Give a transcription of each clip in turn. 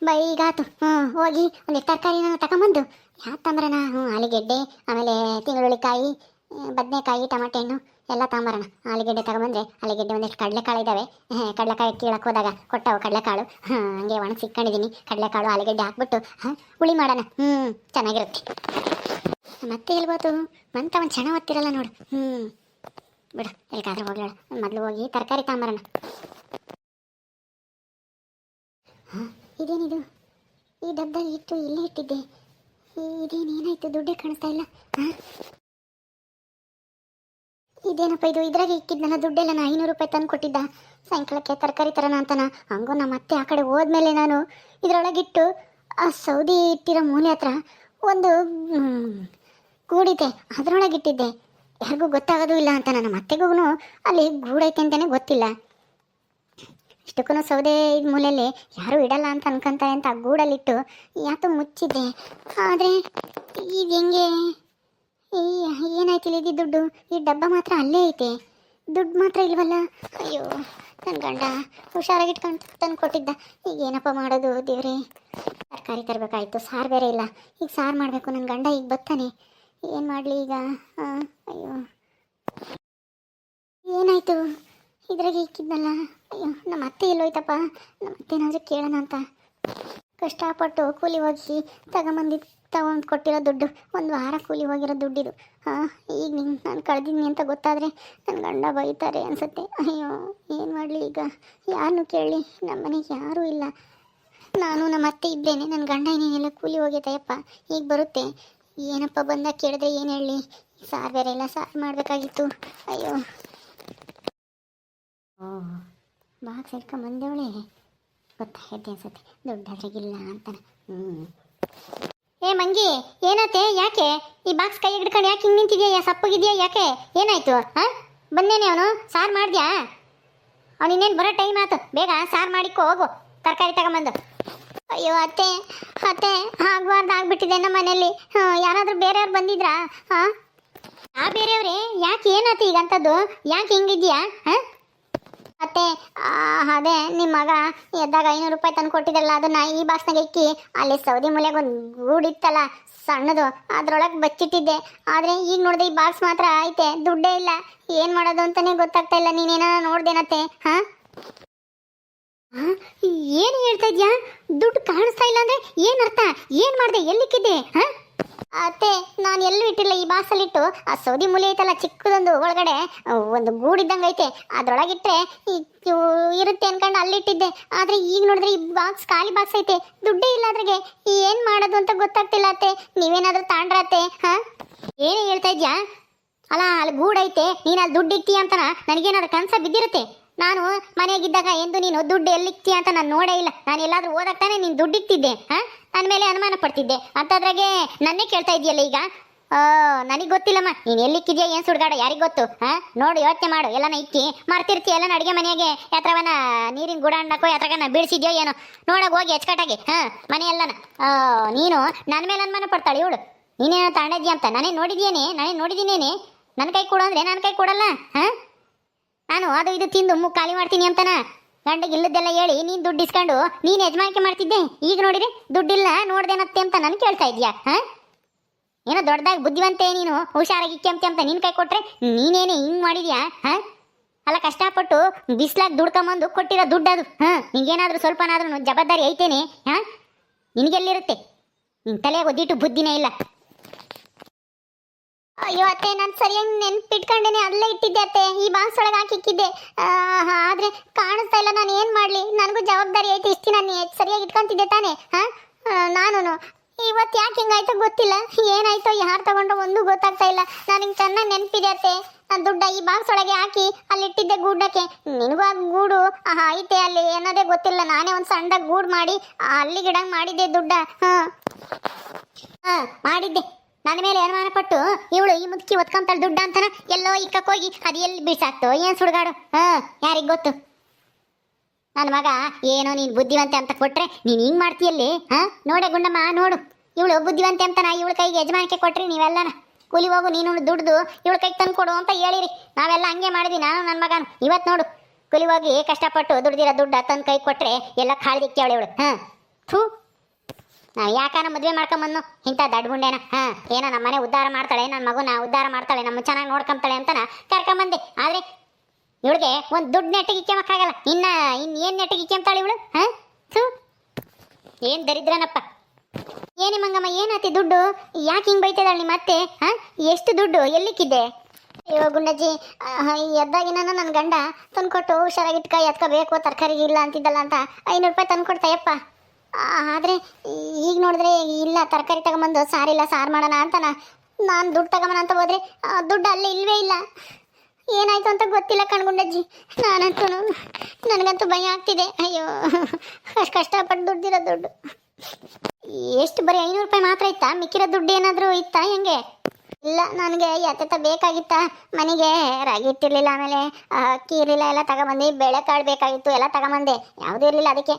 ಬೈಗಾತು. ಹೋಗಿ ಒಂದಿಷ್ಟು ತರಕಾರಿನ ತಗೊಂಬಂದು ತಂಬರೋಣ. ಆಲೂಗೆಡ್ಡೆ, ಆಮೇಲೆ ತಿಂಗಳುಳ್ಳಿಕಾಯಿ, ಬದನೆಕಾಯಿ, ಟಮಾಟೆ ಹಣ್ಣು ಎಲ್ಲ ತಗೊಂಬರೋಣ. ಆಲೂಗೆಡ್ಡೆ ತಗೊಂಬಂದ್ರೆ ಆಲೂಗೆಡ್ಡೆ ಒಂದಿಷ್ಟು ಕಡಲೆಕಾಳು ಇದ್ದಾವೆ. ಕಡಲೆಕಾಯಿ ಕೀಳಕ್ಕೆ ಹೋದಾಗ ಕೊಟ್ಟವು ಕಡಲೆಕಾಳು. ಹಂಗೆ ಒಣಗಿ ಸಿಕ್ಕೊಂಡಿದ್ದೀನಿ. ಕಡಲೆಕಾಳು ಆಲೂಗೆಡ್ಡೆ ಹಾಕ್ಬಿಟ್ಟು ಹುಳಿ ಮಾಡೋಣ. ಚೆನ್ನಾಗಿರುತ್ತೆ. ಮತ್ತೆ ಹೇಳ್ಬೋದು ಮಂತ ಒಂದು ಕ್ಷಣ ಹೊತ್ತಿರಲ್ಲ ನೋಡು. ಬಿಡು, ಎಲ್ಲಿಗಾದ್ರೂ ಹೋಗ್ಲಾಳ. ಮೊದಲು ಹೋಗಿ ತರಕಾರಿ ತಗೊಂಬರೋಣ. ಇದೇನಿದು? ಈ ಡಬ್ಬದಲ್ಲಿ ಇಟ್ಟು ಇಲ್ಲೇ ಇಟ್ಟಿದ್ದೆ. ಇದೇನೇನಾಯ್ತು? ದುಡ್ಡೇ ಕಾಣಿಸ್ತಾ ಇಲ್ಲ. ಇದೇನಪ್ಪ ಇದು? ಇದ್ರಾಗೆ ಇಕ್ಕಿದ್ನಲ್ಲ ದುಡ್ಡೆಲ್ಲ. 500 ರೂಪಾಯಿ ತಂದು ಕೊಟ್ಟಿದ್ದ ಸಾಯಂಕಾಲಕ್ಕೆ ತರಕಾರಿ ತರೋಣ ಅಂತನ. ಹಂಗೋ ನಮ್ಮ ಅತ್ತೆ ಆ ಕಡೆ ಹೋದ್ಮೇಲೆ ನಾನು ಇದರೊಳಗಿಟ್ಟು ಆ ಸೌದಿ ಇಟ್ಟಿರೋ ಮೂಲೆ ಹತ್ರ ಒಂದು ಗೂಡಿದೆ, ಅದರೊಳಗಿಟ್ಟಿದ್ದೆ. ಯಾರಿಗೂ ಗೊತ್ತಾಗೋದು ಇಲ್ಲ ಅಂತ. ನಮ್ಮ ಅತ್ತೆಗೂ ಅಲ್ಲಿ ಗೂಡೈತೆ ಅಂತಲೇ ಗೊತ್ತಿಲ್ಲ. ಇಷ್ಟಕ್ಕೂ ಸೌದೆ ಇದು ಮೂಲೆಯಲ್ಲಿ ಯಾರೂ ಇಡಲ್ಲ ಅಂತ ಅನ್ಕೊಂತಾರೆ ಅಂತ ಆ ಗೂಡಲ್ಲಿಟ್ಟು ಯಾತೋ ಮುಚ್ಚಿದ್ದೆ. ಆದರೆ ಇದು ಹೆಂಗೆ? ಏನಾಯ್ತಿಲ್ಲ? ಇದು ದುಡ್ಡು, ಈ ಡಬ್ಬ ಮಾತ್ರ ಅಲ್ಲೇ ಐತೆ, ದುಡ್ಡು ಮಾತ್ರ ಇಲ್ವಲ್ಲ. ಅಯ್ಯೋ, ನನ್ನ ಗಂಡ ಹುಷಾರಾಗಿ ಇಟ್ಕೊಂಡು ತಂದು ಕೊಟ್ಟಿದ್ದ. ಈಗ ಏನಪ್ಪ ಮಾಡೋದು ದೇವ್ರೆ? ತರಕಾರಿ ತರಬೇಕಾಯ್ತು, ಸಾರು ಬೇರೆ ಇಲ್ಲ. ಈಗ ಸಾರು ಮಾಡಬೇಕು. ನನ್ನ ಗಂಡ ಈಗ ಬರ್ತಾನೆ, ಏನು ಮಾಡಲಿ ಈಗ? ಅಯ್ಯೋ, ಏನಾಯಿತು? ಇದ್ರಾಗೆ ಇಕ್ಕಿದ್ನಲ್ಲ. ಅಯ್ಯೋ, ನಮ್ಮ ಅತ್ತೆ ಎಲ್ಲೋಯ್ತಪ್ಪ? ನಮ್ಮ ಅತ್ತೆನಾದರೂ ಕೇಳೋಣ ಅಂತ ಕಷ್ಟಪಟ್ಟು ಕೂಲಿ ಹೋಗಿ ತಗೊಂಡು ಕೊಟ್ಟಿರೋ ದುಡ್ಡು, 1 ವಾರ ಕೂಲಿ ಹೋಗಿರೋ ದುಡ್ಡಿದು. ಈಗ ನಾನು ಕಳೆದಿದ್ದೀನಿ ಅಂತ ಗೊತ್ತಾದರೆ ನನ್ನ ಗಂಡ ಬೈತಾರೆ ಅನಿಸುತ್ತೆ. ಅಯ್ಯೋ, ಏನು ಮಾಡಲಿ ಈಗ? ಯಾರನ್ನೂ ಕೇಳಲಿ? ನಮ್ಮ ಮನೆಗೆ ಯಾರೂ ಇಲ್ಲ. ನಾನು ನಮ್ಮ ಅತ್ತೆ ಇದ್ದೇನೆ. ನನ್ನ ಗಂಡ ಏನೇನೆಲ್ಲ ಕೂಲಿ ಹೋಗೈತಯ್ಯಪ್ಪ, ಈಗ ಬರುತ್ತೆ. ಏನಪ್ಪ ಬಂದಾಗ ಕೇಳಿದ್ರೆ ಏನು ಹೇಳಲಿ? ಸಾರು ಬೇರೆ ಇಲ್ಲ, ಸಾರು ಮಾಡಬೇಕಾಗಿತ್ತು. ಅಯ್ಯೋ, ಬಾಕ್ಸ್ ಹಿಡ್ಕೊಂಬಂದೇವಳೆ, ಗೊತ್ತಾಗೈತೆ ಅನ್ಸುತ್ತೆ. ದುಡ್ಡಾದ್ರಾಗಿಲ್ಲ ಅಂತಾನೆ. ಏ ಮಂಗಿ, ಏನತ್ತೆ? ಯಾಕೆ ಈ ಬಾಕ್ಸ್ ಕೈ ಹಿಡ್ಕೊಂಡು ಯಾಕೆ ಹಿಂಗೆ ನಿಂತಿದ್ಯಾ? ಸಪ್ಪಗಿದ್ಯಾ? ಯಾಕೆ? ಏನಾಯ್ತು? ಬಂದೇನೆ ಅವನು. ಸಾರು ಮಾಡಿದ್ಯಾ? ಅವ್ನು ಇನ್ನೇನು ಬರೋ ಟೈಮ್ ಆಯ್ತು. ಬೇಗ ಸಾರು ಮಾಡಿಕೊ, ಹೋಗು ತರಕಾರಿ ತಗೊಂಬಂದು. ಅಯ್ಯೋ ಅತ್ತೆ, ಅತ್ತೆ ಆಗಬಾರ್ದು ಆಗ್ಬಿಟ್ಟಿದೆ ನಮ್ಮ ಮನೇಲಿ. ಯಾರಾದರೂ ಬೇರೆಯವ್ರು ಬಂದಿದ್ರಾ? ಬೇರೆಯವ್ರೆ? ಯಾಕೆ? ಏನಾಯ್ತು ಈಗ ಅಂಥದ್ದು? ಯಾಕೆ ಹಿಂಗಿದ್ಯಾ? ಅತ್ತೆ, ಅದೇ ನಿಮ್ಮ ಮಗ ಎದ್ದಾಗ 500 ರೂಪಾಯಿ ತಂದು ಕೊಟ್ಟಿದ್ರಲ್ಲ, ಅದನ್ನ ಈ ಬಾಕ್ಸ್ನಾಗ ಇಕ್ಕಿ ಅಲ್ಲಿ ಸೌದಿ ಮೂಲೆಗೆ ಒಂದು ಗೂಡಿತ್ತಲ್ಲ ಸಣ್ಣದು, ಅದ್ರೊಳಗೆ ಬಚ್ಚಿಟ್ಟಿದ್ದೆ. ಆದರೆ ಈಗ ನೋಡಿದೆ ಈ ಬಾಕ್ಸ್ ಮಾತ್ರ ಐತೆ, ದುಡ್ಡೇ ಇಲ್ಲ. ಏನು ಮಾಡೋದು ಅಂತಲೇ ಗೊತ್ತಾಗ್ತಾ ಇಲ್ಲ. ನೀನೇನ ನೋಡ್ದೇನತ್ತೆ? ಏನು ಹೇಳ್ತಾ ಇದ್ಯಾ? ದುಡ್ಡು ಕಾಣಿಸ್ತಾ ಇಲ್ಲ ಅಂದರೆ ಏನರ್ಥ? ಏನು ಮಾಡಿದೆ? ಎಲ್ಲಿಕ್ಕಿದ್ದೆ? ಅತ್ತೆ, ನಾನು ಎಲ್ಲೂ ಇಟ್ಟಿಲ್ಲ. ಈ ಬಾಕ್ಸಲ್ಲಿಟ್ಟು ಆ ಸೌದಿ ಮೂಲೆ ಐತಲ್ಲ ಚಿಕ್ಕದೊಂದು, ಒಳಗಡೆ ಒಂದು ಗೂಡಿದ್ದಂಗೆ ಐತೆ, ಅದರೊಳಗಿಟ್ಟರೆ ಇರುತ್ತೆ ಅನ್ಕೊಂಡು ಅಲ್ಲಿಟ್ಟಿದ್ದೆ. ಆದರೆ ಈಗ ನೋಡಿದ್ರೆ ಈ ಬಾಕ್ಸ್ ಖಾಲಿ ಬಾಕ್ಸ್ ಐತೆ, ದುಡ್ಡೇ ಇಲ್ಲ ಅದ್ರಾಗೆ. ಏನು ಮಾಡೋದು ಅಂತ ಗೊತ್ತಾಗ್ತಿಲ್ಲ ಅತ್ತೆ. ನೀವೇನಾದರೂ ತಾಂಡ್ರತ್ತೆ? ಏನು ಹೇಳ್ತಾ ಇದ್ಯಾ? ಅಲ್ಲ, ಅಲ್ಲಿ ಗೂಡೈತೆ, ನೀನು ಅಲ್ಲಿ ದುಡ್ಡು ಇಕ್ತೀಯ ಅಂತನ ನನಗೇನಾದ್ರು ಕನಸ ಬಿದ್ದಿರುತ್ತೆ? ನಾನು ಮನೆಯಾಗಿದ್ದಾಗ ಎಂದು ನೀನು ದುಡ್ಡು ಎಲ್ಲಿಕ್ತೀಯ ಅಂತ ನಾನು ನೋಡೇ ಇಲ್ಲ. ನಾನು ಎಲ್ಲಾದರೂ ಓದಕ್ಕೆ ತಾನೇ ನೀನು ದುಡ್ಡು ಇಕ್ತಿದ್ದೆ. ನನ್ನ ಮೇಲೆ ಅನುಮಾನ ಪಡ್ತಿದ್ದೆ. ಅಂಥದ್ರಾಗೆ ನನ್ನೇ ಕೇಳ್ತಾ ಇದೆಯಲ್ಲ ಈಗ? ನನಗೆ ಗೊತ್ತಿಲ್ಲಮ್ಮ, ನೀನು ಎಲ್ಲಿಕ್ಕಿದ್ಯಾ, ಏನು ಸುಡ್ಗಾಡ, ಯಾರಿಗೆ ಗೊತ್ತು? ನೋಡು, ಯೋಚನೆ ಮಾಡು. ಎಲ್ಲನ ಇಕ್ಕಿ ಮರ್ತಿರ್ತೀಯ ಎಲ್ಲನ ಅಡುಗೆ ಮನೆಯಾಗೆ. ಯಾತ್ರವನ ನೀರಿನ ಗುಡಾಂಡಕ್ಕೋ ಯಾತ್ರಗನ ಬೀಳಿಸಿದ್ಯೋ ಏನೋ ನೋಡೋಕೆ ಹೋಗಿ ಅಚ್ಚಕಟ್ಟಾಗಿ ಮನೆಯಲ್ಲನ. ನೀನು ನನ್ನ ಮೇಲೆ ಅನುಮಾನ ಪಡ್ತಾಳೆ ಇವಳು. ನೀನೇನೋ ತಾಂಡಿದ್ಯಾ ಅಂತ ನಾನೇ ನೋಡಿದ್ದೀನೇನೆ. ನನ್ನ ಕೈ ಕೊಡು ಅಂದರೆ ನನ್ನ ಕೈ ಕೊಡಲ್ಲ. ನಾನು ಅದು ಇದು ತಿಂದು ಮುಖ ಖಾಲಿ ಮಾಡ್ತೀನಿ ಅಂತನ ಗಂಡಗೆ ಇಲ್ಲದೆಲ್ಲ ಹೇಳಿ ನೀನು ದುಡ್ಡು ಇಸ್ಕೊಂಡು ನೀನು ಯಜಮಾನಿಕೆ ಮಾಡ್ತಿದ್ದೆ. ಈಗ ನೋಡಿದ್ರೆ ದುಡ್ಡಿಲ್ಲ, ನೋಡ್ದೇನತ್ತೆ ಅಂತ ನಾನು ಕೇಳ್ತಾ ಇದೆಯಾ? ಏನೋ ದೊಡ್ಡದಾಗಿ ಬುದ್ಧಿವಂತೆ ನೀನು, ಹುಷಾರಾಗಿ ಕೆಂಪೆ ಅಂತ ನಿನ್ನ ಕೈ ಕೊಟ್ರೆ ನೀನೇನೇ ಹಿಂಗೆ ಮಾಡಿದ್ಯಾ? ಅಲ್ಲ, ಕಷ್ಟಪಟ್ಟು ಬಿಸ್ಲಾಗಿ ದುಡ್ಕೊಂಬಂದು ಕೊಟ್ಟಿರೋ ದುಡ್ಡು ಅದು. ನಿಂಗೇನಾದರೂ ಸ್ವಲ್ಪನಾದ್ರೂ ಜವಾಬ್ದಾರಿ ಐತೇನೆ? ನಿನಗೆಲ್ಲಿರುತ್ತೆ? ನಿನ್ನ ತಲೆಯಾಗ ಒದ್ದಿಟ್ಟು ಬುದ್ಧಿನೇ ಇಲ್ಲ. ಅಯ್ಯೋ ಅತ್ತೆ, ನಾನು ಸರಿಯಾಗಿ ನೆನ್ಪಿಟ್ಕೊಂಡೇನೆ ಅಲ್ಲೇ ಇಟ್ಟಿದ್ದೆ ಅತ್ತೆ. ಈ ಬಾಕ್ಸ್ ಒಳಗೆ ಹಾಕಿಕ್ಕಿದ್ದೆ. ಆದರೆ ಕಾಣಿಸ್ತಾ ಇಲ್ಲ. ನಾನು ಏನು ಮಾಡಲಿ? ನನಗೂ ಜವಾಬ್ದಾರಿ ಐತೆ. ಇಷ್ಟು ನಾನು ಸರಿಯಾಗಿ ಇಟ್ಕೊಂತಿದ್ದೆ ತಾನೇ. ನಾನು ಇವತ್ತು ಯಾಕೆ ಹಿಂಗಾಯ್ತೋ ಗೊತ್ತಿಲ್ಲ. ಏನಾಯ್ತೋ, ಯಾರು ತಗೊಂಡ್ರು ಒಂದು ಗೊತ್ತಾಗ್ತಾ ಇಲ್ಲ. ನನಗೆ ಚೆನ್ನಾಗಿ ನೆನಪಿದೆ ಅತ್ತೆ. ನಾನು ದುಡ್ಡ ಈ ಬಾಕ್ಸ್ ಒಳಗೆ ಹಾಕಿ ಅಲ್ಲಿ ಇಟ್ಟಿದ್ದೆ ಗೂಡಕ್ಕೆ. ನಿನಗೂ ಆ ಗೂಡು ಐತೆ ಅಲ್ಲಿ ಅನ್ನೋದೇ ಗೊತ್ತಿಲ್ಲ. ನಾನೇ ಒಂದು ಸಣ್ಣ ಗೂಡು ಮಾಡಿ ಅಲ್ಲಿ ಗಿಡಂಗೆ ಮಾಡಿದ್ದೆ ದುಡ್ಡ. ಮಾಡಿದ್ದೆ. ನನ್ನ ಮೇಲೆ ಅನುಮಾನ ಪಟ್ಟು ಇವಳು ಈ ಮುದುಕಿ ಒತ್ಕೊಂತಾಳೆ ದುಡ್ಡ ಅಂತಾನ ಎಲ್ಲೋ ಇಕ್ಕೋಗಿ ಅದು ಎಲ್ಲಿ ಬೀಳ್ಸಾಕ್ತೋ ಏನು ಸುಡುಗಾಡು? ಯಾರಿಗೆ ಗೊತ್ತು? ನನ್ನ ಮಗ ಏನೋ ನೀನು ಬುದ್ಧಿವಂತೆ ಅಂತ ಕೊಟ್ರೆ ನೀನು ಹಿಂಗೆ ಮಾಡ್ತೀಯಲ್ಲಿ? ನೋಡೆ ಗುಂಡಮ್ಮ, ನೋಡು, ಇವಳು ಬುದ್ಧಿವಂತೆ ಅಂತಾನ ಇವಳು ಕೈಗೆ ಯಜಮಾನಿಕೆ ಕೊಟ್ರಿ ನೀವೆಲ್ಲನ. ಕೂಲಿ ಹೋಗು ನೀನು ದುಡ್ದು ಇವಳು ಕೈಗೆ ತಂದು ಕೊಡು ಅಂತ ಹೇಳಿರಿ. ನಾವೆಲ್ಲ ಹಂಗೆ ಮಾಡಿದ್ವಿ, ನಾನು ನನ್ನ ಮಗನು. ಇವತ್ತು ನೋಡು, ಕೂಲಿ ಹೋಗಿ ಕಷ್ಟಪಟ್ಟು ದುಡ್ದಿರೋ ದುಡ್ಡು ತಂದು ಕೈ ಕೊಟ್ರೆ ಎಲ್ಲ ಖಾಲಿ ದಿಕ್ಕಿ ಅವಳು ಇವಳು. ಥೂ, ನಾವು ಯಾಕನ ಮದುವೆ ಮಾಡ್ಕೊಂಬನ್ನು ಇಂಥ ದಡ್ಗುಂಡೇನ. ಏನೋ ನಮ್ಮ ಮನೆ ಉದ್ಧಾರ ಮಾಡ್ತಾಳೆ, ನನ್ನ ಮಗುನ ಉದ್ಧಾರ ಮಾಡ್ತಾಳೆ, ನಮ್ಮ ಚೆನ್ನಾಗಿ ನೋಡ್ಕೊಂತಾಳೆ ಅಂತನ ಕರ್ಕೊಂಬಂದೆ. ಆದರೆ ಇವಳಿಗೆ ಒಂದು ದುಡ್ಡು ನೆಟ್ಟಿಗೆ ಇಕ್ಕೆಮಕ್ಕಾಗಲ್ಲ. ಇನ್ನೇನು ನೆಟ್ಟಿಗೆ ಇಕ್ಕೆಂತಾಳೆ ಇವಳು? ಥೂ, ಏನು ದರಿದ್ರನಪ್ಪ. ಏನೇ ಮಂಗಮ್ಮ, ಏನಾತಿ ದುಡ್ಡು? ಯಾಕೆ ಹಿಂಗೆ ಬೈತದಾಳೆ ನಿಮ್ಮ ಅತ್ತೆ? ಎಷ್ಟು ದುಡ್ಡು ಎಲ್ಲಿಕ್ಕಿದ್ದೆ? ಅಯ್ಯೋ ಗುಂಡಜ್ಜಿ, ಎದ್ದಾಗಿನ ನನ್ನ ಗಂಡ ತಂದ್ಕೊಟ್ಟು ಹುಷಾರಾಗಿಟ್ಕ ಎತ್ಕೋಬೇಕು, ತರಕಾರಿ ಇಲ್ಲ ಅಂತಿದ್ದಲ್ಲ ಅಂತ 500 ರೂಪಾಯಿ ತಂದ್ಕೊಡ್ತಾಯಪ್ಪ. ಆದರೆ ಈಗ ನೋಡಿದ್ರೆ ಇಲ್ಲ, ತರಕಾರಿ ತಗೊಂಬಂದು ಸಾರಿಲ್ಲ, ಸಾರು ಮಾಡೋಣ ಅಂತಾನ ನಾನು ದುಡ್ಡು ತಗೊಂಬನ ಅಂತ ಹೋದ್ರೆ ದುಡ್ಡು ಅಲ್ಲೇ ಇಲ್ವೇ ಇಲ್ಲ. ಏನಾಯ್ತು ಅಂತ ಗೊತ್ತಿಲ್ಲ ಕಣ್ಗುಂಡಜ್ಜಿ. ನನಗಂತೂ ಭಯ ಆಗ್ತಿದೆ. ಅಯ್ಯೋ, ಅಷ್ಟು ಕಷ್ಟಪಟ್ಟು ದುಡ್ಡಿರೋ ದುಡ್ಡು ಎಷ್ಟು? ಬರೀ 500 ರೂಪಾಯಿ ಮಾತ್ರ ಇತ್ತಾ? ಮಿಕ್ಕಿರೋ ದುಡ್ಡು ಏನಾದರೂ ಇತ್ತಾ ಹೆಂಗೆ? ಇಲ್ಲ, ನನಗೆ ಯಾತ ಬೇಕಾಗಿತ್ತ. ಮನೆಗೆ ರಾಗಿ ಇಟ್ಟಿರಲಿಲ್ಲ, ಆಮೇಲೆ ಅಕ್ಕಿ ಇರಲಿಲ್ಲ, ಎಲ್ಲ ತಗೊಂಬಂದು ಬೇಳೆಕಾಳು ಬೇಕಾಗಿತ್ತು, ಎಲ್ಲ ತಗೊಂಬಂದೆ. ಯಾವುದೂ ಇರಲಿಲ್ಲ, ಅದಕ್ಕೆ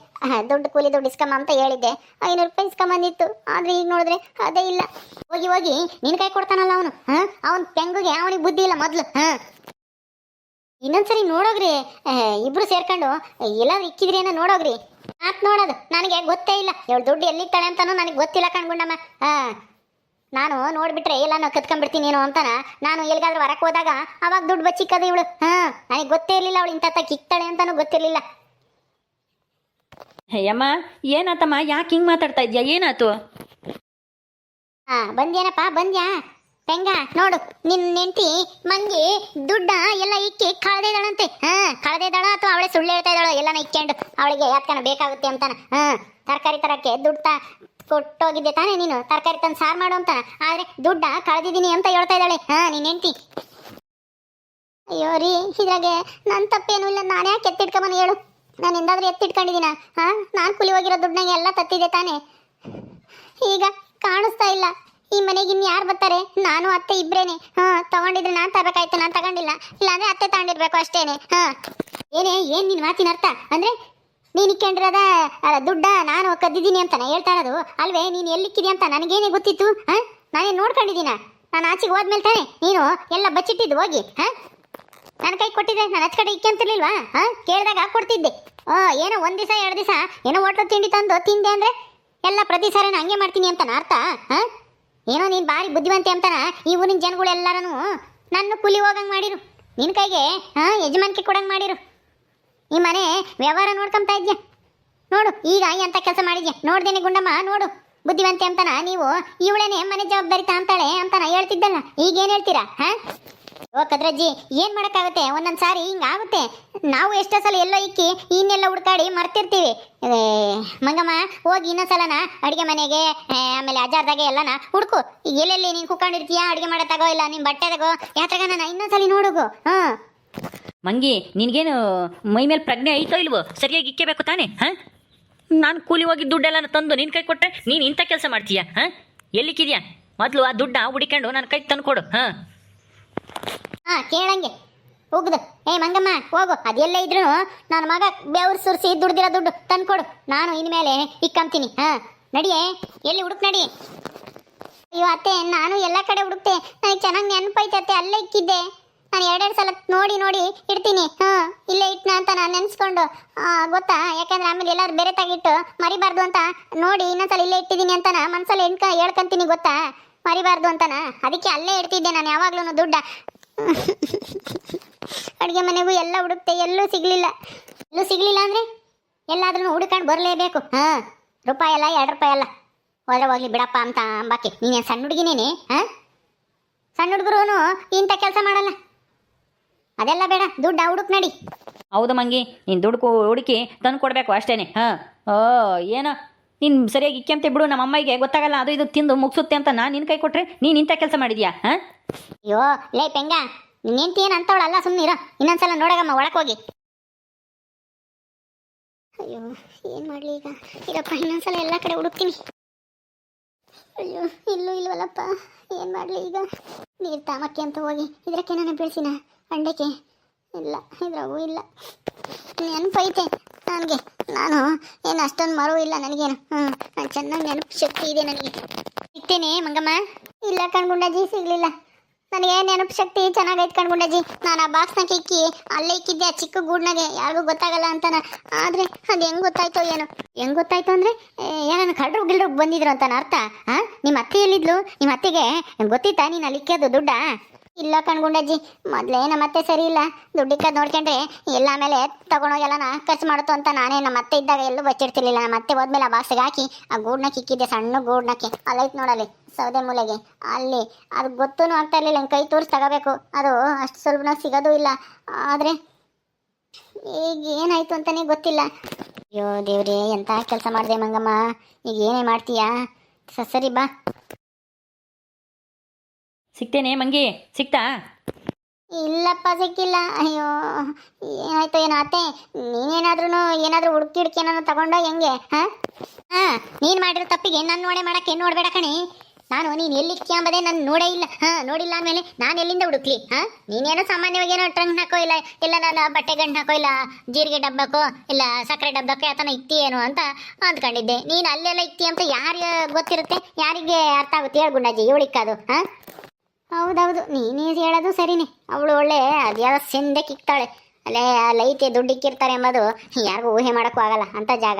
ದುಡ್ಡು ಕೂಲಿ ದುಡ್ಡು ಇಸ್ಕೊಂಬ ಅಂತ ಹೇಳಿದ್ದೆ. 500 ರೂಪಾಯಿ ಇಸ್ಕೊಂಬಂದಿತ್ತು. ಆದರೆ ಈಗ ನೋಡಿದ್ರೆ ಅದೇ ಇಲ್ಲ. ಹೋಗಿ ಹೋಗಿ ನಿನ್ನ ಕೈ ಕೊಡ್ತಾನಲ್ಲ ಅವನು. ಅವನ ಪೆಂಗುಗೆ ಅವನಿಗೆ ಬುದ್ಧಿ ಇಲ್ಲ ಮೊದಲು. ಇನ್ನೊಂದ್ಸರಿ ನೋಡೋಗ್ರಿ, ಇಬ್ರು ಸೇರ್ಕೊಂಡು ಎಲ್ಲಾದ್ರೂ ಇಕ್ಕಿದ್ರಿ ಏನೋ ನೋಡೋಗ್ರಿ. ನೋಡೋದು ನನಗೆ ಗೊತ್ತೇ ಇಲ್ಲ. ಇವಳು ದುಡ್ಡು ಎಲ್ಲಿತ್ತಾಳೆ ಅಂತಾನು ನನಗೆ ಗೊತ್ತಿಲ್ಲ ಕಣ್ಗುಂಡಮ್ಮ. ನಾನು ನೋಡ್ಬಿಟ್ರೆ ಎಲ್ಲಾನು ಕತ್ಕೊಂಡ್ಬಿಡ್ತೀನಿ ಏನೋ ಅಂತಾನ. ನಾನು ಎಲ್ಲಿಗಾದ್ರೂ ಹೊರಕ್ಕೆ ಹೋದಾಗ ಅವಾಗ ದುಡ್ಡು ಬಚ್ಚಿಕ್ಕದು ಇವಳು. ನನಗೆ ಗೊತ್ತೇ ಇರಲಿಲ್ಲ ಅವಳು ಇಂಥ ಕಿಕ್ತಾಳೆ ಅಂತಾನು ಗೊತ್ತಿರಲಿಲ್ಲ. ಅಯ್ಯಮ್ಮ, ಏನಾತಮ್ಮ? ಯಾಕೆ ಹಿಂಗೆ ಮಾತಾಡ್ತಾ ಇದ್ಯಾ? ಏನಾಯ್ತು? ಬಂದ್ಯಾನಪ್ಪ, ಬಂದ್ಯಾ? ಹೆಂಗ ನೋಡು, ನಿನ್ನ ನೆಂಟಿ ಮಂಗಿ ದುಡ್ಡ ಎಲ್ಲ ಇಕ್ಕಿ ಕಳೆದಿದ್ದಾಳಂತೆ. ಕಳೆದಿದ್ದಾಳ ಅಥವಾ ಅವಳೆ ಸುಳ್ಳು ಹೇಳ್ತಾ ಇದ್ದಾಳು ಎಲ್ಲಾನ ಇಕ್ಕೊಂಡು ಅವಳಿಗೆ ಯಾಕನ ಬೇಕಾಗುತ್ತೆ ಅಂತಾನ. ತರಕಾರಿ ತರಕ್ಕೆ ದುಡ್ಡು ಕೊಟ್ಟೋಗಿದ್ದೆ ತಾನೇ ನೀನು, ತರಕಾರಿ ತಂದು ಸಾರು ಮಾಡು ಅಂತಾನ. ಆದರೆ ದುಡ್ಡ ಕಳೆದಿದ್ದೀನಿ ಅಂತ ಹೇಳ್ತಾ ಇದ್ದಾಳೆ ನಿನ್ನ ಹೆಂಡತಿ. ಅಯ್ಯೋ ರೀ, ಇದ್ರಾಗೆ ನನ್ನ ತಪ್ಪೇನೂ ಇಲ್ಲ. ನಾನು ಯಾಕೆ ಎತ್ತಿಟ್ಕೊಂಬನ ಹೇಳು? ನಾನು ಎಂದಾದ್ರೂ ಎತ್ತಿಟ್ಕೊಂಡಿದ್ದೀನ? ನಾನು ಕೂಲಿ ಹೋಗಿರೋ ದುಡ್ಡನಾಗೆ ಎಲ್ಲ ತತ್ತಿದೆ ತಾನೇ. ಈಗ ಕಾಣಿಸ್ತಾ ಇಲ್ಲ. ಈ ಮನೆಗೆ ಇನ್ನು ಯಾರು ಬರ್ತಾರೆ? ನಾನು ಅತ್ತೆ ಇಬ್ರೇನೆ. ತಗೊಂಡಿದ್ರೆ ನಾನು ತಗೋಬೇಕಾಯ್ತು, ನಾನು ತಗೊಂಡಿಲ್ಲ. ಇಲ್ಲಾಂದ್ರೆ ಅತ್ತೆ ತಗೊಂಡಿರ್ಬೇಕು ಅಷ್ಟೇನೆ. ಏನು ನಿನ್ನ ಮಾತಿನ ಅರ್ಥ? ಅಂದರೆ ನೀನು ಇಕ್ಕೊಂಡಿರೋದ ದುಡ್ಡ ನಾನು ಕದ್ದಿದ್ದೀನಿ ಅಂತಾನೆ ಹೇಳ್ತಾ ಇರೋದು ಅಲ್ವೇ? ನೀನು ಎಲ್ಲಿಕ್ಕಿದೆ ಅಂತ ನನಗೇನೇ ಗೊತ್ತಿತ್ತು? ನಾನೇನು ನೋಡ್ಕೊಂಡಿದ್ದೀನ? ನಾನು ಆಚೆಗೆ ಹೋದ್ಮೇಲೆ ತಾನೆ ನೀನು ಎಲ್ಲ ಬಚ್ಚಿಟ್ಟಿದ್ದು ಹೋಗಿ. ನನ್ನ ಕೈ ಕೊಟ್ಟಿದ್ದೆ, ನಾನು ಹಚ್ಚ ಕಡೆ ಇಕ್ಕೆಂತಿರ್ಲಿಲ್ವಾ? ಕೇಳಿದಾಗ ಕೊಡ್ತಿದ್ದೆ. ಏನೋ ಒಂದು ದಿವಸ 2 ದಿವಸ ಏನೋ ಹೋಟ್ಲು ತಿಂಡಿ ತಂದು ತಿಂದೆ ಅಂದರೆ ಎಲ್ಲ ಪ್ರತಿ ಸಾರಿನ ಹಂಗೆ ಮಾಡ್ತೀನಿ ಅಂತಾನ ಅರ್ಥ? ಏನೋ ನೀನು ಭಾರಿ ಬುದ್ಧಿವಂತೆ ಅಂತಾನ ಈ ಊರಿನ ಜನಗಳು ಎಲ್ಲರೂ ನನ್ನ ಕೂಲಿ ಹೋಗಂಗೆ ಮಾಡಿರು. ನಿನ್ನ ಕೈಗೆ ಯಜಮಾನಿಕೆ ಕೊಡಂಗೆ ಮಾಡಿರು. ಈ ಮನೆ ವ್ಯವಹಾರ ನೋಡ್ಕೊಂತಾ ಇದ್ಯಾ ನೋಡು. ಈಗ ಎಂಥ ಕೆಲಸ ಮಾಡಿದ್ಯಾ ನೋಡ್ದೇನೆ ಗುಂಡಮ್ಮ, ನೋಡು. ಬುದ್ಧಿವಂತೆ ಅಂತಾನ ನೀವು ಇವಳೇನೆ ಮನೆ ಜವಾಬ್ದಾರಿ ಅಂತಾಳೆ ಅಂತಾನ ಹೇಳ್ತಿದ್ದಲ್ಲ. ಈಗೇನು ಹೇಳ್ತೀರಾ? ಓ ಕದ್ರಜ್ಜಿ, ಏನು ಮಾಡೋಕ್ಕಾಗುತ್ತೆ? ಒಂದೊಂದು ಸಾರಿ ಹಿಂಗಾಗುತ್ತೆ. ನಾವು ಎಷ್ಟೋ ಸಲ ಎಲ್ಲೋ ಇಕ್ಕಿ ಇನ್ನೆಲ್ಲ ಹುಡ್ಕಾಡಿ ಮರ್ತಿರ್ತೀವಿ. ಮಂಗಮ್ಮ, ಹೋಗಿ ಇನ್ನೊಂದ್ಸಲನ ಅಡುಗೆ ಮನೆಗೆ ಆಮೇಲೆ ಅಜಾರ್ದಾಗೆ ಎಲ್ಲನ ಹುಡ್ಕು. ಎಲ್ಲೆಲ್ಲಿ ನೀನು ಕುತ್ಕೊಂಡಿರ್ತೀಯ ಅಡುಗೆ ಮಾಡೋತಾಗೋ ಇಲ್ಲ ನಿಮ್ಮ ಬಟ್ಟೆ ತಗೋ ಯಾತ್ರಾಗ ನಾನು ಇನ್ನೊಂದ್ಸಲಿ ನೋಡುಗು. ಮಂಗಿ, ನಿನಗೇನು ಮೈ ಮೇಲೆ ಪ್ರಜ್ಞೆ ಐತೋ ಇಲ್ವೋ? ಸರಿಯಾಗಿ ಇಕ್ಕಬೇಕು ತಾನೇ? ನಾನು ಕೂಲಿ ಹೋಗಿ ದುಡ್ಡೆಲ್ಲ ತಂದು ನಿನ್ನ ಕೈ ಕೊಟ್ಟರೆ ನೀನು ಇಂಥ ಕೆಲಸ ಮಾಡ್ತೀಯ? ಎಲ್ಲಿಕ್ಕಿದ್ಯಾ? ಮೊದಲು ಆ ದುಡ್ಡ ಹುಡಿಕೊಂಡು ನನ್ನ ಕೈಗೆ ತಂದು ಕೊಡು. ಕೇಳಂಗೆ ಹೋಗುದು. ಮಂಗಮ್ಮ ಹೋಗು, ಅದೆಲ್ಲ ಇದ್ರು ನನ್ನ ಮಗ ಬೆವ್ರು ಸುರಿಸಿ ದುಡ್ದಿರೋ ದುಡ್ಡು ತಂದ್ಕೊಡು. ನಾನು ಇನ್ಮೇಲೆ ಇಕ್ಕಂತೀನಿ. ನಡಿಯೇ, ಎಲ್ಲಿ ಹುಡುಕ್ ನಡಿ. ಅಯ್ಯೋ ಅತ್ತೆ, ನಾನು ಎಲ್ಲ ಕಡೆ ಹುಡುಕ್ತೆ, ನನಗೆ ಚೆನ್ನಾಗಿ ನೆನಪೈತೆ ಅತ್ತೆ. ಅಲ್ಲೇ ಇಕ್ಕಿದ್ದೆ ನಾನು 2 ಸಲ ನೋಡಿ ಇಡ್ತೀನಿ. ಇಲ್ಲೇ ಇಟ್ನ ಅಂತ ನಾನು ನೆನೆಸ್ಕೊಂಡು ಗೊತ್ತಾ? ಯಾಕಂದ್ರೆ ಆಮೇಲೆ ಎಲ್ಲಾದ್ರು ಬೇರೆ ತಾಗಿಟ್ಟು ಮರಿಬಾರ್ದು ಅಂತ ನೋಡಿ ಇನ್ನೊಂದ್ಸಲ ಇಲ್ಲೇ ಇಟ್ಟಿದ್ದೀನಿ ಅಂತಾನ ಮನ್ಸಲ್ಲಿ ಹೇಳ್ಕೊಂತೀನಿ ಗೊತ್ತಾ? ಮರಿಬಾರ್ದು ಅಂತಾನ. ಅದಕ್ಕೆ ಅಲ್ಲೇ ಇಡ್ತಿದ್ದೆ ನಾನು ಯಾವಾಗ್ಲೂ ದುಡ್ಡ. ಅಡುಗೆ ಮನೆಗೂ ಎಲ್ಲ ಹುಡುಕ್ತೆ, ಎಲ್ಲೂ ಸಿಗ್ಲಿಲ್ಲ ಅಂದರೆ ಎಲ್ಲಾದ್ರೂ ಹುಡುಕೊಂಡು ಬರಲೇಬೇಕು. ರೂಪಾಯಿ ಅಲ್ಲ 2 ರೂಪಾಯಿ ಅಲ್ಲ, ಹೋದ್ರೆ ಹೋಗ್ಲಿ ಬಿಡಪ್ಪ ಅಂತ ಅಂಬಾಕಿ. ನೀನೇನು ಸಣ್ಣ ಹುಡುಗಿನೇನೆ? ಸಣ್ಣ ಹುಡುಗರು ಇಂಥ ಕೆಲಸ ಮಾಡಲ್ಲ. ಅದೆಲ್ಲ ಬೇಡ, ದುಡ್ಡ ಹುಡುಕ್ ನಡಿ. ಹೌದು ಮಂಗಿ, ನೀನು ದುಡ್ಡು ಹುಡುಕಿ ತಂದು ಕೊಡಬೇಕು ಅಷ್ಟೇನೆ. ಏನೋ ನೀನು ಸರಿಯಾಗಿ ಇಕ್ಕೆಂತೆ ಬಿಡು. ನಮ್ಮ ಅಮ್ಮಗೆ ಗೊತ್ತಾಗಲ್ಲ, ಅದು ಇದು ತಿಂದು ಮುಗಿಸುತ್ತೆ ಅಂತ ನಾನು ನಿನ್ನ ಕೈ ಕೊಟ್ಟರೆ ನೀನು ಇಂಥ ಕೆಲಸ ಮಾಡಿದ್ಯಾ? ಅಯ್ಯೋ ಲೇ ಪೆಂಗ, ನಿನ್ನೆಂತ ಏನು ಅಂತವಳಲ್ಲ, ಸುಮ್ಮನಿರೋ. ಇನ್ನೊಂದ್ಸಲ ನೋಡಗಮ್ಮ, ಒಳಕ್ಕೆ ಹೋಗಿ. ಅಯ್ಯೋ ಏನು ಮಾಡಲಿ ಈಗ? ಇರಪ್ಪ, ಇನ್ನೊಂದ್ಸಲ ಎಲ್ಲ ಕಡೆ ಹುಡುಕ್ತೀನಿ. ಅಯ್ಯೋ ಇಲ್ಲೂ ಇಲ್ವಲ್ಲಪ್ಪ, ಏನು ಮಾಡಲಿ ಈಗ? ನೀರು ತಾಮಕ್ಕೆ ಅಂತ ಹೋಗಿ ಇದಕ್ಕೆ ನಾನು ಬೆಳೆಸಿನ ಅಂಡಕ್ಕೆ ಇಲ್ಲ, ಇದ್ರಾಗೂ ಇಲ್ಲ. ನೆನಪೈತೆ ನನಗೆ, ನಾನು ಏನು ಅಷ್ಟೊಂದು ಮರವೂ ಇಲ್ಲ ನನಗೇನು. ನಾನು ಚೆನ್ನಾಗಿ ನೆನಪು ಶಕ್ತಿ ಇದೆ ನನಗೆ. ಸಿಗ್ತೇನೆ ಮಂಗಮ್ಮ? ಇಲ್ಲ ಕಣ್ಗುಂಡಾಜಿ, ಸಿಗಲಿಲ್ಲ. ನನಗೆ ನೆನಪು ಶಕ್ತಿ ಚೆನ್ನಾಗೈತೆ ಕಣ್ಗುಂಡಜ್ಜಿ. ನಾನು ಆ ಬಾಕ್ಸ್ನಾಗ ಇಕ್ಕಿ ಅಲ್ಲೇ ಇಕ್ಕಿದ್ದೆ ಆ ಚಿಕ್ಕ ಗೂಡ್ನಾಗೆ, ಯಾರಿಗೂ ಗೊತ್ತಾಗಲ್ಲ ಅಂತಾನ. ಆದರೆ ಅದು ಹೆಂಗೆ ಗೊತ್ತಾಯ್ತೋ ಏನೋ. ಹೆಂಗೆ ಗೊತ್ತಾಯ್ತು ಅಂದರೆ ಏನನ್ನ ಕಳ್ರು ಗಿಲ್ರು ಬಂದಿದ್ರು ಅಂತಾನ ಅರ್ಥ. ಹಾಂ, ನಿಮ್ಮ ಅತ್ತೆ ಎಲ್ಲಿದ್ಲು? ನಿಮ್ಮ ಅತ್ತೆಗೆ ಗೊತ್ತಿತ್ತಾ ನೀನು ಅಲ್ಲಿ ಇಕ್ಕೋದು ದುಡ್ಡ? ಇಲ್ಲ ಕಣ್ಗುಂಡಜ್ಜಿ, ಮೊದಲೇ ನಮ್ಮ ಅತ್ತೆ ಸರಿ ಇಲ್ಲ. ದುಡ್ಡಿಕ್ಕದು ನೋಡ್ಕೊಂಡ್ರೆ ಎಲ್ಲ ಆಮೇಲೆ ತಗೊಂಡೋಗೆಲ್ಲನ ಖರ್ಚು ಮಾಡುತ್ತೋ ಅಂತ ನಾನೇ ನಮ್ಮ ಅತ್ತೆ ಇದ್ದಾಗ ಎಲ್ಲೂ ಬಚ್ಚಿಡ್ತಿರ್ಲಿಲ್ಲ. ನಮ್ಮ ಅತ್ತೆ ಹೋದ್ಮೇಲೆ ಆ ಬಾಕ್ಸಿಗೆ ಹಾಕಿ ಆ ಗೂಡ್ನಕ್ಕೆ ಇಕ್ಕಿದ್ದೆ, ಸಣ್ಣ ಗೂಡ್ನಕ್ಕೆ. ಅಲ್ಲೈತೆ ನೋಡಲ್ಲಿ ಸೌದೆ ಮೂಲೆಗೆ, ಅಲ್ಲಿ. ಅದು ಗೊತ್ತೂ ಆಗ್ತಾ ಇರಲಿಲ್ಲ, ಹಿಂಗೆ ಕೈ ತೋರಿಸಿ ತಗೋಬೇಕು. ಅದು ಅಷ್ಟು ಸುಲಭನಾಗ ಸಿಗೋದು ಇಲ್ಲ. ಆದರೆ ಈಗ ಏನಾಯ್ತು ಅಂತಲೇ ಗೊತ್ತಿಲ್ಲ. ಅಯ್ಯೋ ದೇವ್ರೇ, ಎಂಥ ಕೆಲಸ ಮಾಡಿದೆ ಮಂಗಮ್ಮ. ಈಗ ಏನೇ ಮಾಡ್ತೀಯಾ? ಸರಿ ಬಾ. ಸಿಗ್ತೇನೆ ಮಂಗಿ, ಸಿಗ್ತಾ? ಇಲ್ಲಪ್ಪ ಸಿಕ್ಕಿಲ್ಲ. ಅಯ್ಯೋ ಏನಾಯ್ತು ಏನೋ ಅತ್ತೆ. ಏನಾದರೂ ಹುಡುಕಿ ಏನಾದ್ರು ತಗೊಂಡೋ ಹೆಂಗೆ? ಹಾಂ ಹಾಂ, ನೀನು ಮಾಡಿರೋ ತಪ್ಪಿಗೆ ನಾನು ಮಾಡೋಕ್ಕೆ ನೋಡಬೇಡ ಕಣಿ. ನೀನು ಎಲ್ಲಿ ಕ್ಯಾಂಬದೆ ನಾನು ನೋಡೇ ಇಲ್ಲ. ಹಾಂ, ನೋಡಿಲ್ಲ ಅಂದಮೇಲೆ ನಾನು ಎಲ್ಲಿಂದ ಹುಡುಕ್ಲಿ? ಹಾಂ, ನೀನೇನೋ ಸಾಮಾನ್ಯವಾಗಿ ಏನೋ ಟ್ರಂಕ್ ಹಾಕೋ ಇಲ್ಲ ನಾನು ಬಟ್ಟೆ ಗಂಟು ಹಾಕೋ, ಇಲ್ಲ ಜೀರಿಗೆ ಡಬ್ಬಕ್ಕೋ, ಇಲ್ಲ ಸಕ್ಕರೆ ಡಬ್ಬಕ್ಕೆ ಆತನ ಇಕ್ತಿ ಏನು ಅಂತ ಅಂದ್ಕೊಂಡಿದ್ದೆ. ನೀನು ಅಲ್ಲೆಲ್ಲ ಇಕ್ತಿ ಅಂತ ಯಾರಿಗೆ ಗೊತ್ತಿರುತ್ತೆ? ಯಾರಿಗೆ ಅರ್ಥ ಆಗುತ್ತೆ ಹೇಳು ಗುಂಡಜ್ಜಿ, ಇವಳಿಕ್ಕದು? ಹಾಂ, ಹೌದೌದು, ನೀನೇ ಹೇಳೋದು ಸರಿನೇ. ಅವಳು ಒಳ್ಳೆ ಅದ್ಯಾವ ಸೆಂದಕ್ಕೆ ಇಕ್ತಾಳೆ. ಅಲ್ಲೇ ಲೈತೆ ದುಡ್ಡು ಇಕ್ಕಿರ್ತಾರೆ ಎಂಬುದು ಯಾರಿಗೂ ಊಹೆ ಮಾಡೋಕ್ಕೂ ಆಗಲ್ಲ ಅಂಥ ಜಾಗ.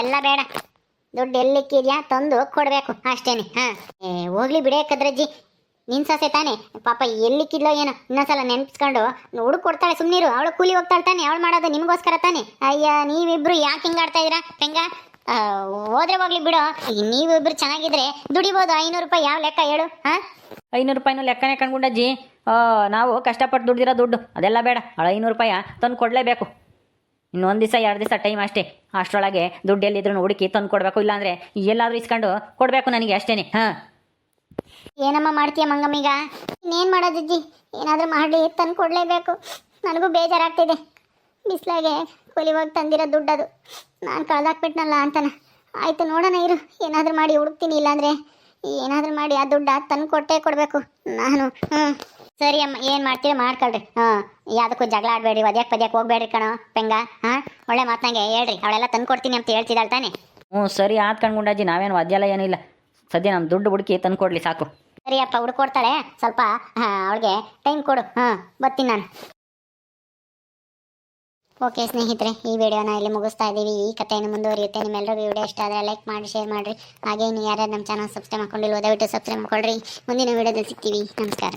ಎಲ್ಲ ಬೇಡ, ದುಡ್ಡು ಎಲ್ಲಿಕ್ಕಿದ್ಯಾ ತಂದು ಕೊಡಬೇಕು ಅಷ್ಟೇನೆ. ಹಾಂ, ಹೋಗ್ಲಿ ಬಿಡೇ ಕದ್ರಜ್ಜಿ, ನಿನ್ನ ಸೊಸೆ ತಾನೆ ಪಾಪ, ಎಲ್ಲಿಕ್ಕಿದ್ಲೋ ಏನೋ. ಇನ್ನೊಂದ್ಸಲ ನೆನ್ಪಿಸ್ಕೊಂಡು ಹುಡುಕ್ ಕೊಡ್ತಾಳೆ, ಸುಮ್ಮನಿರು. ಅವಳು ಕೂಲಿ ಹೋಗ್ತಾಳೆ ತಾನೆ, ಅವಳು ಮಾಡೋದು ನಿಮಗೋಸ್ಕರ ತಾನೆ. ಅಯ್ಯ, ನೀವಿಬ್ರು ಯಾಕೆ ಹಿಂಗೆ ಆಡ್ತಾ ಇದ್ದೀರಾ ಹೆಂಗ? ಹೋದ್ರೆ ಹೋಗ್ಲಿ ಬಿಡೋ, ನೀವಿಬ್ರು ಚೆನ್ನಾಗಿದ್ರೆ ದುಡಿಬೋದು. 500 ರೂಪಾಯಿ ಯಾವ ಲೆಕ್ಕ ಹೇಳು? ಹಾಂ, 500 ರೂಪಾಯಿನೂ ಲೆಕ್ಕನೇ ಕಣ್ಗುಂಡಜ್ಜಿ. ನಾವು ಕಷ್ಟಪಟ್ಟು ದುಡ್ದಿರೋ ದುಡ್ಡು ಅದೆಲ್ಲ ಬೇಡ. 500 ರೂಪಾಯಿ ತಂದು ಕೊಡಲೇಬೇಕು. ಇನ್ನೊಂದು ದಿವಸ 2 ದಿವಸ ಟೈಮ್ ಅಷ್ಟೇ. ಅಷ್ಟರೊಳಗೆ ದುಡ್ಡು ಎಲ್ಲಿದ್ರು ಹುಡುಕಿ ತಂದು ಕೊಡಬೇಕು. ಇಲ್ಲಾಂದರೆ ಎಲ್ಲಾದರೂ ಇಸ್ಕೊಂಡು ಕೊಡಬೇಕು ನನಗೆ ಅಷ್ಟೇ. ಹಾಂ, ಏನಮ್ಮ ಮಾಡ್ತೀಯ ಮಂಗಮ್ಮೀಗ? ಇನ್ನೇನು ಮಾಡೋದಜ್ಜಿ, ಏನಾದರೂ ಮಾಡಿ ತಂದು ಕೊಡಲೇಬೇಕು. ನನಗೂ ಬೇಜಾರಾಗ್ತಿದೆ. ಬಿಸಿಲಾಗೆ ಕೊಲಿವಾಗಿ ತಂದಿರೋ ದುಡ್ಡದು ನಾನು ಕಳೆದಾಕ್ಬಿಟ್ನಲ್ಲ ಅಂತಾನ. ಆಯಿತು, ನೋಡೋಣ ಇರು, ಏನಾದರೂ ಮಾಡಿ ಹುಡುಕ್ತೀನಿ. ಇಲ್ಲಾಂದರೆ ಏನಾದರೂ ಮಾಡಿ ಆ ದುಡ್ಡು ತಂದು ಕೊಟ್ಟೇ ಕೊಡಬೇಕು ನಾನು. ಸರಿ ಅಮ್ಮ, ಏನು ಮಾಡ್ತೀರಿ ಮಾಡ್ಕೊಳ್ರಿ. ಯಾವುದಕ್ಕೂ ಜಗಳ ಆಡಬೇಡ್ರಿ, ಒದ್ಯಾಕೆ ಪದ್ಯಕ್ಕೆ ಹೋಗ್ಬೇಡ್ರಿ ಕಣೋ ಪೆಂಗ. ಹಾಂ, ಒಳ್ಳೆ ಮಾತಂಗೆ ಹೇಳ್ರಿ, ಅವಳೆಲ್ಲ ತಂದು ಕೊಡ್ತೀನಿ ಅಂತ ಹೇಳ್ತಿದ್ದಾಳೆ ತಾನೆ. ಸರಿ ಆತ್ ಕಣ್ಗುಂಡಜ್ಜಿ, ನಾವೇನು ಒದ್ಯಲ್ಲ ಏನಿಲ್ಲ. ಸದ್ಯ ನಮ್ಮ ದುಡ್ಡು ಹುಡುಕಿ ತಂದು ಕೊಡಲಿ ಸಾಕು. ಸರಿ ಅಪ್ಪ, ಹುಡ್ಕೊಡ್ತಾಳೆ. ಸ್ವಲ್ಪ ಅವಳಿಗೆ ಟೈಮ್ ಕೊಡು. ಬರ್ತೀನಿ ನಾನು. ಓಕೆ ಸ್ನೇಹಿತರೆ, ಈ ವಿಡಿಯೋನ ಇಲ್ಲಿ ಮುಗಿಸ್ತಾ ಇದ್ದೀವಿ. ಈ ಕಥೆಯನ್ನು ಮುಂದುವರಿಯುತ್ತೆ. ನಿಮ್ಮೆಲ್ಲರಿಗೂ ವಿಡಿಯೋ ಇಷ್ಟ ಆದರೆ ಲೈಕ್ ಮಾಡಿ, ಶೇರ್ ಮಾಡಿರಿ. ಹಾಗೆ ನೀವು ಯಾರ್ಯಾರು ನಮ್ಮ ಚಾನಲ್ ಸಬ್ಸ್ಕ್ರೈಬ್ ಮಾಡ್ಕೊಂಡಿಲ್ವೋ ದಯವಿಟ್ಟು ಸಬ್ಸ್ಕ್ರೈಬ್ ಮಾಡ್ಕೊಳ್ರಿ. ಮುಂದಿನ ವಿಡಿಯೋದಲ್ಲಿ ಸಿಗ್ತೀವಿ. ನಮಸ್ಕಾರ.